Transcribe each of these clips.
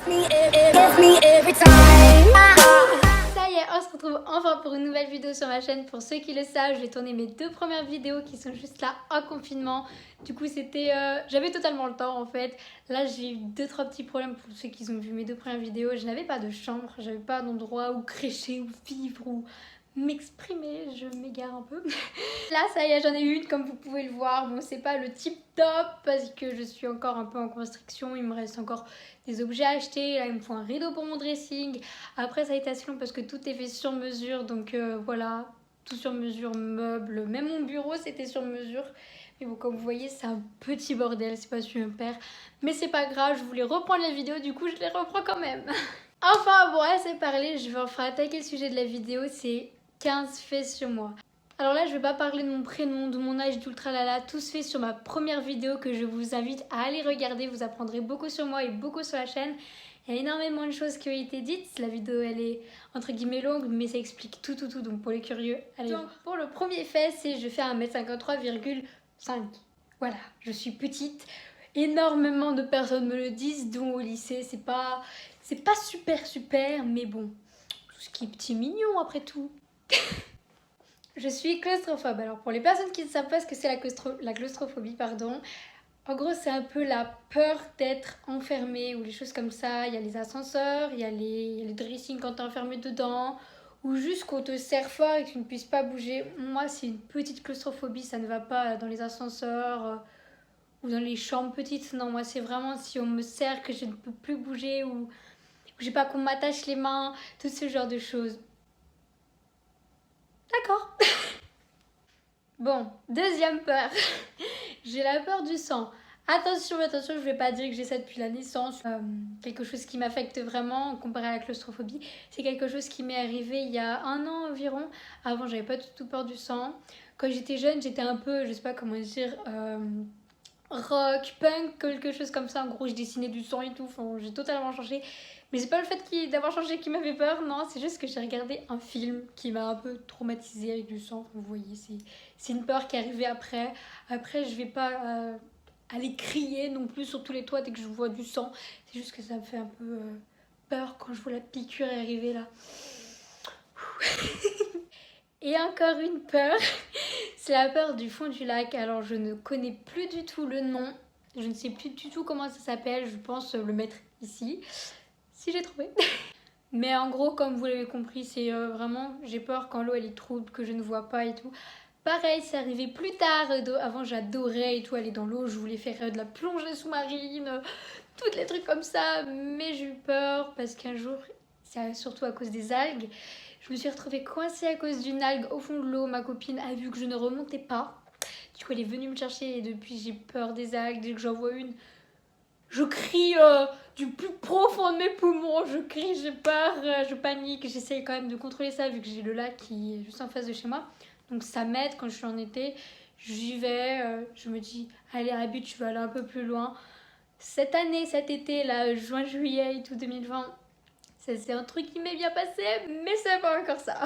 Ça y est, on se retrouve enfin pour une nouvelle vidéo sur ma chaîne. Pour ceux qui le savent, j'ai tourné mes 2 premières vidéos qui sont juste là en confinement. Du coup, c'était, j'avais totalement le temps en fait. Là, j'ai eu 2-3 petits problèmes pour ceux qui ont vu mes 2 premières vidéos. Je n'avais pas de chambre, j'avais pas d'endroit où crécher, où vivre, où m'exprimer. Je m'égare un peu. Là, ça y est, j'en ai une comme vous pouvez le voir. Bon, c'est pas le tip top parce que je suis encore un peu en construction. Il me reste encore des objets à acheter. Là, il me faut un rideau pour mon dressing. Après, ça a été assez long parce que tout est fait sur mesure. Donc voilà, tout sur mesure, meubles. Même mon bureau, c'était sur mesure. Mais bon, comme vous voyez, c'est un petit bordel. C'est pas super. Mais c'est pas grave, je voulais reprendre la vidéo. Du coup, je les reprends quand même. Enfin, bon, assez parlé. Je vais enfin attaquer le sujet de la vidéo. C'est 15 faits sur moi. Alors là, je vais pas parler de mon prénom, de mon âge, d'ultralala, tout se fait sur ma première vidéo que je vous invite à aller regarder. Vous apprendrez beaucoup sur moi et beaucoup sur la chaîne. Il y a énormément de choses qui ont été dites. La vidéo, elle est entre guillemets longue, mais ça explique tout. Donc pour les curieux, allez voir. Pour le premier fait, c'est je fais 1m53,5. Voilà, je suis petite. Énormément de personnes me le disent, dont au lycée. C'est pas super, mais bon, tout ce qui est petit mignon après tout. Je suis claustrophobe. Alors pour les personnes qui ne savent pas ce que c'est la claustrophobie, pardon, en gros c'est un peu la peur d'être enfermé ou les choses comme ça. Il y a les ascenseurs, il y a les dressings quand t'es enfermé dedans, ou juste qu'on te serre fort et que tu ne puisses pas bouger. Moi c'est une petite claustrophobie, ça ne va pas dans les ascenseurs ou dans les chambres petites. Non, moi c'est vraiment si on me serre que je ne peux plus bouger ou j'ai pas qu'on m'attache les mains, tout ce genre de choses. D'accord. Bon, deuxième peur. J'ai la peur du sang. Attention, je vais pas dire que j'ai ça depuis la naissance. Quelque chose qui m'affecte vraiment comparé à la claustrophobie. C'est quelque chose qui m'est arrivé il y a 1 an environ. Avant, j'avais pas du tout peur du sang. Quand j'étais jeune, j'étais un peu, je sais pas comment dire, rock, punk, quelque chose comme ça. En gros, je dessinais du sang et tout. Enfin, j'ai totalement changé. Mais c'est pas le fait d'avoir changé qui m'a fait peur, non, c'est juste que j'ai regardé un film qui m'a un peu traumatisée avec du sang. Vous voyez, c'est une peur qui est arrivée après. Après, je vais pas aller crier non plus sur tous les toits dès que je vois du sang. C'est juste que ça me fait un peu peur quand je vois la piqûre arriver là. Et encore une peur, c'est la peur du fond du lac. Alors je ne connais plus du tout le nom, je ne sais plus du tout comment ça s'appelle, je pense le mettre ici, si j'ai trouvé. Mais en gros, comme vous l'avez compris, c'est vraiment, j'ai peur quand l'eau elle est trouble, que je ne vois pas et tout. Pareil, c'est arrivé plus tard, avant j'adorais et tout aller dans l'eau, je voulais faire de la plongée sous-marine, tous les trucs comme ça, mais j'ai eu peur parce qu'un jour, c'est surtout à cause des algues, je me suis retrouvée coincée à cause d'une algue au fond de l'eau. Ma copine a vu que je ne remontais pas. Du coup, elle est venue me chercher et depuis, j'ai peur des algues. Dès que j'en vois une, je crie du plus profond de mes poumons. Je crie, j'ai peur, je panique. J'essaye quand même de contrôler ça vu que j'ai le lac qui est juste en face de chez moi. Donc ça m'aide quand je suis en été. J'y vais, je me dis, allez, habite, je vais aller un peu plus loin. Cette année, cet été, là, juin, juillet et tout 2020, c'est un truc qui m'est bien passé, mais c'est pas encore ça.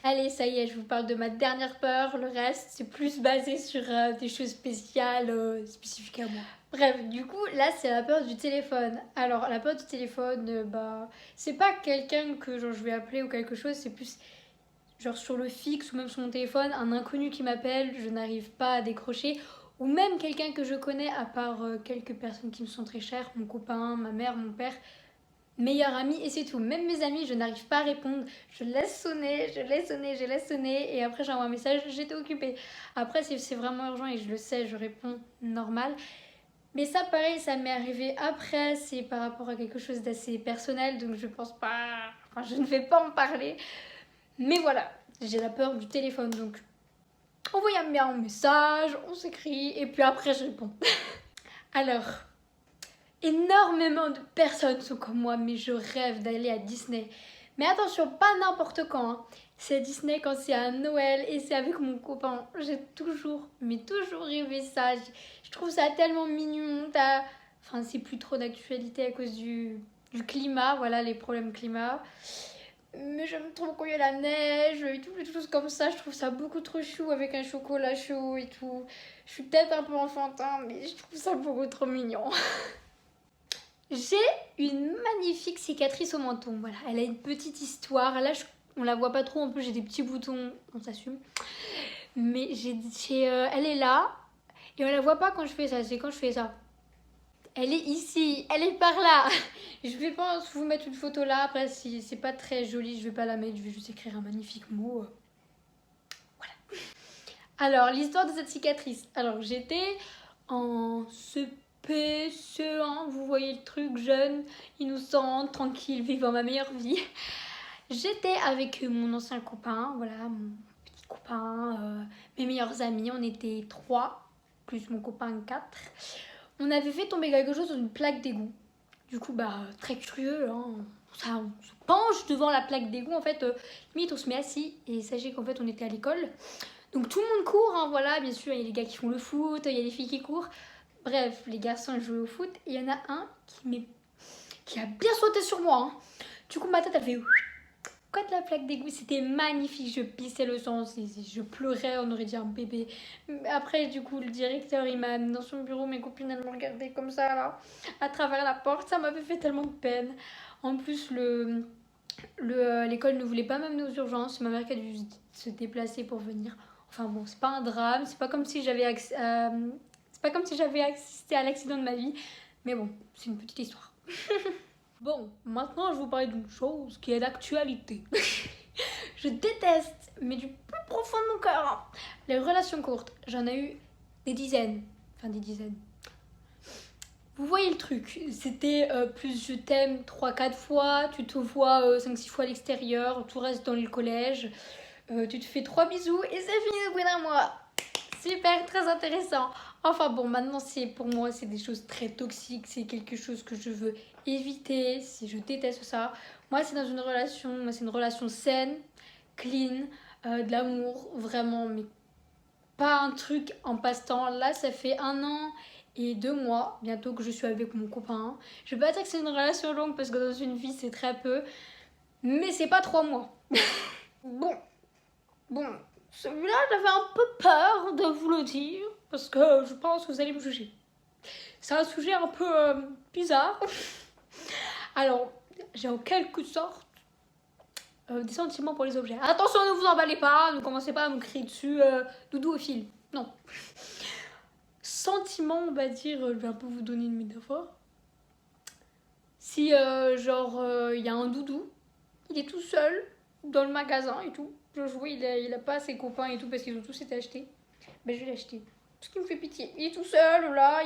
Allez, ça y est, je vous parle de ma dernière peur. Le reste, c'est plus basé sur des choses spéciales, spécifiques à moi. Bref, du coup, là, c'est la peur du téléphone. Alors, la peur du téléphone, c'est pas quelqu'un que genre, je vais appeler ou quelque chose, c'est plus genre sur le fixe ou même sur mon téléphone, un inconnu qui m'appelle, je n'arrive pas à décrocher. Ou même quelqu'un que je connais, à part quelques personnes qui me sont très chères, mon copain, ma mère, mon père, meilleure amie et c'est tout. Même mes amis, je n'arrive pas à répondre. Je laisse sonner et après j'envoie un message, j'étais occupée. Après, si c'est vraiment urgent et je le sais, je réponds normal. Mais ça, pareil, ça m'est arrivé après, c'est par rapport à quelque chose d'assez personnel, donc je pense pas... Enfin, je ne vais pas en parler. Mais voilà, j'ai la peur du téléphone, donc envoyez-moi un message, on s'écrit et puis après je réponds. Alors... Énormément de personnes sont comme moi, mais je rêve d'aller à Disney. Mais attention, pas n'importe quand. Hein. C'est à Disney quand c'est à Noël et c'est avec mon copain. J'ai toujours rêvé ça. Je trouve ça tellement mignon. Enfin, c'est plus trop d'actualité à cause du climat, voilà, les problèmes climat. Mais j'aime trop quand il y a la neige et toutes les choses comme ça. Je trouve ça beaucoup trop chou avec un chocolat chaud et tout. Je suis peut-être un peu enfantin, mais je trouve ça beaucoup trop mignon. J'ai une magnifique cicatrice au menton. Voilà, elle a une petite histoire. Là, on la voit pas trop. En plus, j'ai des petits boutons. On s'assume. Mais elle est là. Et on la voit pas quand je fais ça. C'est quand je fais ça. Elle est ici. Elle est par là. Je vais pas vous mettre une photo là. Après, si c'est pas très joli, je vais pas la mettre. Je vais juste écrire un magnifique mot. Voilà. Alors, l'histoire de cette cicatrice. Alors, j'étais en CP, CE1, vous voyez le truc, jeune, innocente, tranquille, vivant ma meilleure vie. J'étais avec mon ancien copain, voilà, mon petit copain, mes meilleurs amis, on était 3, plus mon copain 4. On avait fait tomber quelque chose dans une plaque d'égout. Du coup, très curieux, hein. On se penche devant la plaque d'égout, en fait, limite on se met assis, et sachez qu'en fait on était à l'école. Donc tout le monde court, hein, voilà, bien sûr, il y a les gars qui font le foot, il y a les filles qui courent. Bref, les garçons jouaient au foot et il y en a un qui a bien sauté sur moi. Hein. Du coup, ma tête a fait quoi de la plaque d'égout, c'était magnifique, je pissais le sang, je pleurais, on aurait dit un bébé. Après, du coup, le directeur, il m'a amené dans son bureau, mes copines, elles m'ont regardé comme ça, là, à travers la porte, ça m'avait fait tellement de peine. En plus, l'école ne voulait pas m'amener aux urgences, c'est ma mère qui a dû se déplacer pour venir. Enfin bon, c'est pas un drame, c'est pas comme si j'avais assisté à l'accident de ma vie, mais bon, c'est une petite histoire. Bon, maintenant je vais vous parler d'une chose qui est d'actualité. Je déteste, mais du plus profond de mon cœur, hein, les relations courtes. J'en ai eu des dizaines. Enfin, des dizaines. Vous voyez le truc, c'était plus je t'aime 3-4 fois, tu te vois 5-6 fois à l'extérieur, tout reste dans le collège, tu te fais 3 bisous et c'est fini au bout d'un mois. Super, très intéressant. Enfin bon, maintenant pour moi c'est des choses très toxiques, c'est quelque chose que je veux éviter, si je déteste ça. Moi c'est une relation saine, clean, de l'amour, vraiment, mais pas un truc en passe-temps. Là ça fait 1 an et 2 mois bientôt que je suis avec mon copain. Je vais pas dire que c'est une relation longue parce que dans une vie c'est très peu, mais c'est pas 3 mois. Bon, celui-là j'avais un peu peur de vous le dire parce que je pense que vous allez me juger. C'est un sujet un peu bizarre. Alors, j'ai en quelque sorte des sentiments pour les objets. Attention, ne vous emballez pas, ne commencez pas à me crier dessus, doudou au fil. Non. Sentiment, on va dire, je vais un peu vous donner une métaphore. Si, il y a un doudou, il est tout seul dans le magasin et tout. Je jouais, il a pas ses copains et tout parce qu'ils ont tous été achetés. Ben, je vais l'acheter. Parce qu'il me fait pitié. Il est tout seul, là,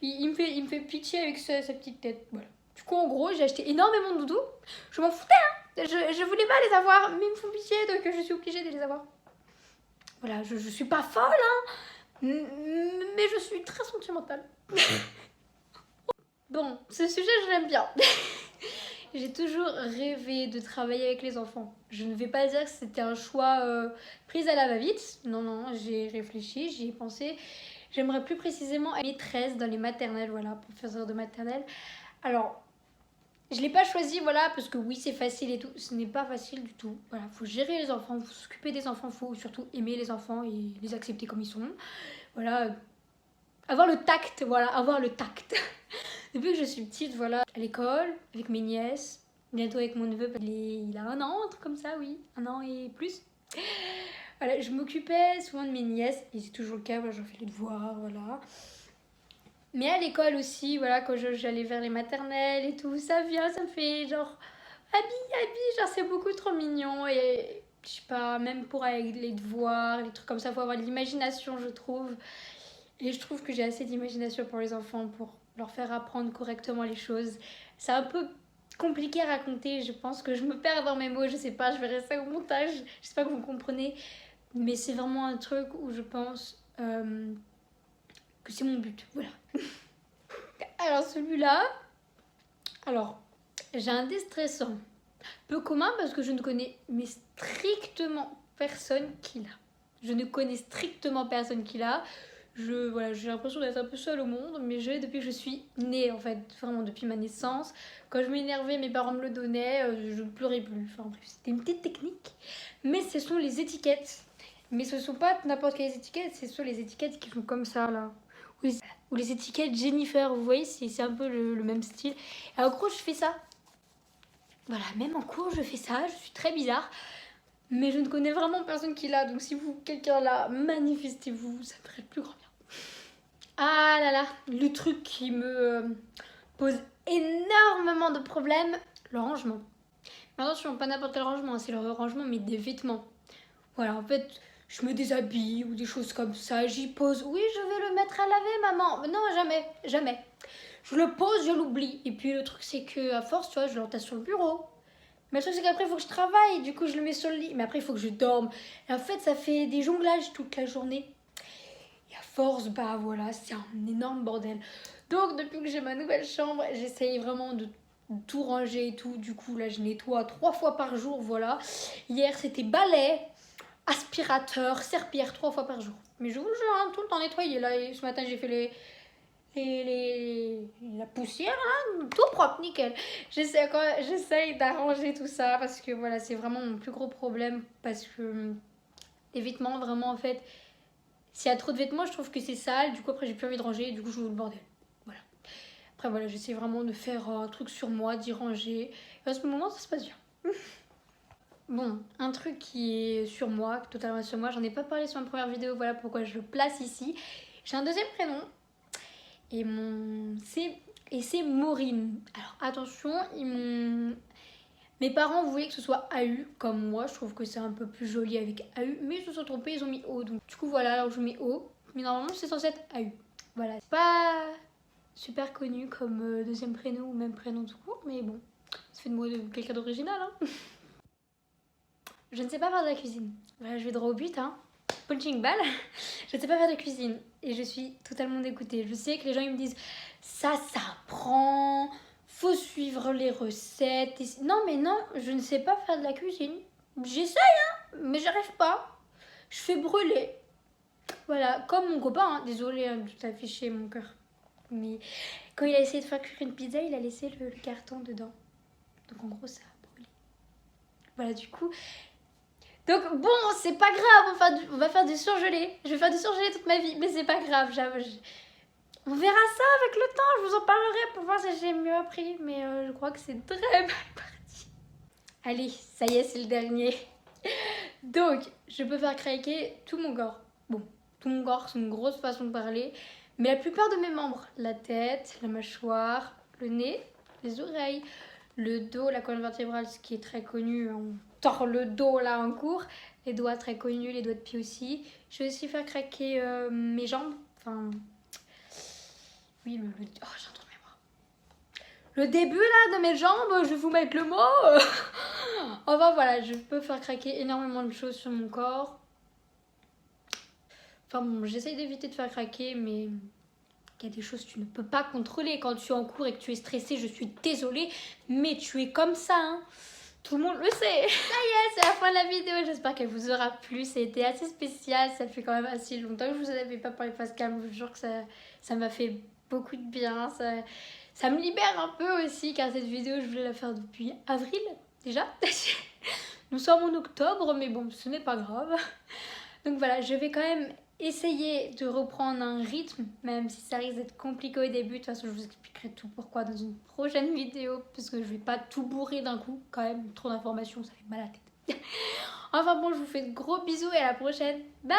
il me fait pitié avec sa petite tête. Voilà. Du coup, en gros, j'ai acheté énormément de doudous. Je m'en foutais, hein. Je voulais pas les avoir, mais ils me font pitié, donc je suis obligée de les avoir. Voilà, je suis pas folle, hein, mais je suis très sentimentale. Bon, ce sujet, je l'aime bien. J'ai toujours rêvé de travailler avec les enfants. Je ne vais pas dire que c'était un choix pris à la va-vite. Non, non, j'ai réfléchi, j'y ai pensé. J'aimerais plus précisément être maîtresse dans les maternelles, voilà, professeur de maternelle. Alors, je ne l'ai pas choisi, voilà, parce que oui, c'est facile et tout. Ce n'est pas facile du tout. Voilà, faut gérer les enfants, faut s'occuper des enfants, faut surtout aimer les enfants et les accepter comme ils sont. Voilà, avoir le tact, voilà, avoir le tact. Depuis que je suis petite, voilà, à l'école, avec mes nièces, bientôt avec mon neveu, il a 1 an, un truc comme ça, oui, 1 an et plus. Voilà, je m'occupais souvent de mes nièces, et c'est toujours le cas, voilà, j'en fais les devoirs, voilà. Mais à l'école aussi, voilà, quand j'allais vers les maternelles et tout, ça vient, ça me fait genre, genre c'est beaucoup trop mignon, et je sais pas, même pour avec les devoirs, les trucs comme ça, faut avoir de l'imagination, je trouve. Et je trouve que j'ai assez d'imagination pour les enfants, pour leur faire apprendre correctement les choses. C'est un peu compliqué à raconter, je pense que je me perds dans mes mots, je sais pas, je verrai ça au montage, j'espère que vous comprenez. Mais c'est vraiment un truc où je pense que c'est mon but, voilà. Alors celui-là, j'ai un déstressant peu commun parce que je ne connais mais strictement personne qui l'a. Je ne connais strictement personne qui l'a. J'ai l'impression d'être un peu seule au monde, mais depuis que je suis née, en fait, vraiment depuis ma naissance. Quand je m'énervais, mes parents me le donnaient, je ne pleurais plus. Enfin bref, c'était une petite technique. Mais ce sont les étiquettes. Mais ce ne sont pas n'importe quelles étiquettes, ce sont les étiquettes qui font comme ça, là. Oui, ou les étiquettes Jennifer, vous voyez, c'est un peu le même style. Et en gros, je fais ça. Voilà, même en cours, je fais ça, je suis très bizarre. Mais je ne connais vraiment personne qui l'a, donc si vous, quelqu'un l'a, manifestez-vous, ça me ferait le plus grand bien. Ah là là, le truc qui me pose énormément de problèmes, le rangement. Mais attention, pas n'importe quel rangement, c'est le rangement mais des vêtements. Voilà, en fait, je me déshabille ou des choses comme ça, j'y pose. Oui, je vais le mettre à laver, maman. Non, jamais, jamais. Je le pose, je l'oublie. Et puis le truc, c'est que à force, tu vois, je l'entasse sur le bureau. Mais le truc, c'est qu'après, il faut que je travaille. Du coup, je le mets sur le lit. Mais après, il faut que je dorme. Et en fait, ça fait des jonglages toute la journée. Et à force, bah voilà, c'est un énorme bordel. Donc, depuis que j'ai ma nouvelle chambre, j'essaye vraiment de tout ranger et tout. Du coup, là, je nettoie 3 fois par jour, voilà. Hier, c'était balai, aspirateur, serpillère 3 fois par jour. Mais je vous le jure, hein, tout le temps nettoyé. Là, et ce matin, j'ai fait la poussière, là, tout propre, nickel. J'essaye d'arranger tout ça parce que voilà, c'est vraiment mon plus gros problème. Parce que les vêtements, vraiment, en fait, s'il y a trop de vêtements, je trouve que c'est sale. Du coup, après, j'ai plus envie de ranger. Du coup, je joue le bordel. Voilà. Après, voilà, j'essaie vraiment de faire un truc sur moi, d'y ranger. Et à ce moment, ça se passe bien. Bon, un truc qui est sur moi, totalement sur moi, j'en ai pas parlé sur ma première vidéo, voilà pourquoi je le place ici. J'ai un deuxième prénom et c'est Maureen. Alors attention, mes parents voulaient que ce soit AU comme moi, je trouve que c'est un peu plus joli avec AU, mais ils se sont trompés, ils ont mis O. Donc du coup voilà, alors je mets O, mais normalement c'est censé être AU. Voilà, c'est pas super connu comme deuxième prénom ou même prénom tout court, mais bon, ça fait de moi quelqu'un d'original, hein. Je ne sais pas faire de la cuisine. Voilà, je vais droit au but, hein. Punching ball. Je ne sais pas faire de cuisine. Et je suis totalement dégoûtée. Je sais que les gens ils me disent ça s'apprend, faut suivre les recettes. Non, mais non, je ne sais pas faire de la cuisine. J'essaye, hein, mais j'arrive pas. Je fais brûler. Voilà, comme mon copain, hein. Désolée hein, de t'afficher mon cœur. Mais quand il a essayé de faire cuire une pizza, il a laissé le carton dedans. Donc en gros, ça a brûlé. Voilà, du coup. Donc bon, c'est pas grave, on va faire du surgelé. Je vais faire du surgelé toute ma vie, mais c'est pas grave. On verra ça avec le temps, je vous en parlerai pour voir si j'ai mieux appris. Mais je crois que c'est très mal parti. Allez, ça y est, c'est le dernier. Donc, je peux faire craquer tout mon corps. Bon, tout mon corps, c'est une grosse façon de parler. Mais la plupart de mes membres, la tête, la mâchoire, le nez, les oreilles, le dos, la colonne vertébrale, ce qui est très connu, on tord le dos là en cours, les doigts très connus, les doigts de pied aussi. Je vais aussi faire craquer mes jambes, enfin, oui, oh, j'ai un trou de mémoire. Le début là de mes jambes, je vais vous mettre le mot. Enfin voilà, je peux faire craquer énormément de choses sur mon corps. Enfin bon, j'essaye d'éviter de faire craquer, mais il y a des choses que tu ne peux pas contrôler. Quand tu es en cours et que tu es stressé, je suis désolée, mais tu es comme ça, hein. Tout le monde le sait. Ça y est, c'est la fin de la vidéo. J'espère qu'elle vous aura plu. C'était assez spécial. Ça fait quand même assez longtemps que je vous avais pas parlé face cam. Je vous jure que ça m'a fait beaucoup de bien. Ça me libère un peu aussi, car cette vidéo, je voulais la faire depuis avril déjà. Nous sommes en octobre, mais bon, ce n'est pas grave. Donc voilà, je vais quand même essayer de reprendre un rythme, même si ça risque d'être compliqué au début. De toute façon, je vous expliquerai tout pourquoi dans une prochaine vidéo, parce que je vais pas tout bourrer d'un coup. Quand même, trop d'informations, ça fait mal à la tête. Enfin bon, je vous fais de gros bisous et à la prochaine. Bye!